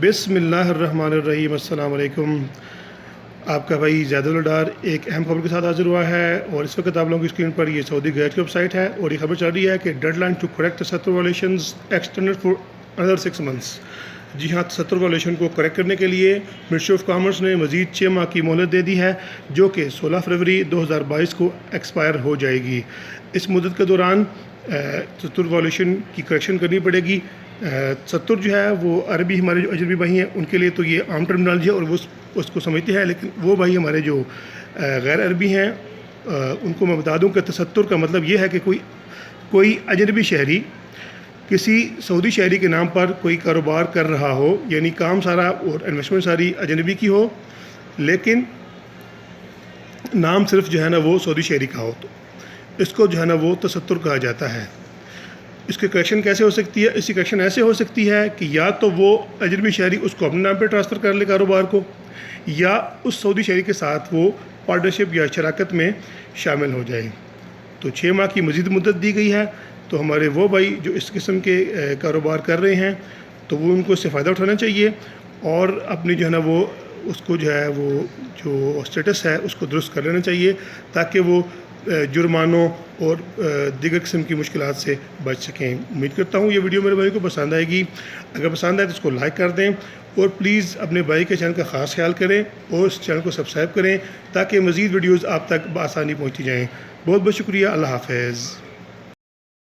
بسم اللہ الرحمن الرحیم۔ السلام علیکم۔ آپ کا بھائی زید الڈار ایک اہم خبر کے ساتھ حاضر ہوا ہے، اور اس وقت آپ لوگوں کی اسکرین پر یہ سعودی گیٹ کی ویب سائٹ ہے، اور یہ خبر چل رہی ہے کہ deadline to correct 73 violations extended for another 6 months۔ جی ہاں، 73 وائلیشن کو کریکٹ کرنے کے لیے منسٹری آف کامرس نے مزید 6 ماہ کی مہلت دے دی ہے، جو کہ 16 فروری 2022 کو ایکسپائر ہو جائے گی۔ اس مدت کے دوران 70 وائلیشن کی کریکشن کرنی پڑے گی۔ 70 جو ہے وہ عربی ہمارے جو اجنبی بھائی ہیں ان کے لیے تو یہ عام ٹرمینالوجی ہے اور وہ اس کو سمجھتے ہیں، لیکن وہ بھائی ہمارے جو غیر عربی ہیں ان کو میں بتا دوں کہ 73 کا مطلب یہ ہے کہ کوئی اجنبی شہری کسی سعودی شہری کے نام پر کوئی کاروبار کر رہا ہو، یعنی کام سارا اور انویسٹمنٹ ساری اجنبی کی ہو، لیکن نام صرف جو ہے نا وہ سعودی شہری کا ہو، تو اس کو جو ہے نا وہ 73 کہا جاتا ہے۔ اس کی کریکشن کیسے ہو سکتی ہے؟ اس کی کریکشن ایسے ہو سکتی ہے کہ یا تو وہ اجنبی شہری اس کو اپنے نام پہ ٹرانسفر کر لے کاروبار کو، یا اس سعودی شہری کے ساتھ وہ پارٹنرشپ یا شراکت میں شامل ہو جائے۔ تو 6 ماہ کی مزید مدت دی گئی ہے، تو ہمارے وہ بھائی جو اس قسم کے کاروبار کر رہے ہیں تو وہ ان کو اس سے فائدہ اٹھانا چاہیے، اور اپنی جو ہے نا وہ اس کو جو ہے وہ جو اسٹیٹس ہے اس کو درست کر لینا چاہیے، تاکہ وہ جرمانوں اور دیگر قسم کی مشکلات سے بچ سکیں۔ امید کرتا ہوں یہ ویڈیو میرے بھائی کو پسند آئے گی۔ اگر پسند آئے تو اس کو لائک کر دیں، اور پلیز اپنے بھائی کے چینل کا خاص خیال کریں اور اس چینل کو سبسکرائب کریں، تاکہ مزید ویڈیوز آپ تک بآسانی پہنچتی جائیں۔ بہت بہت شکریہ۔ اللہ حافظ۔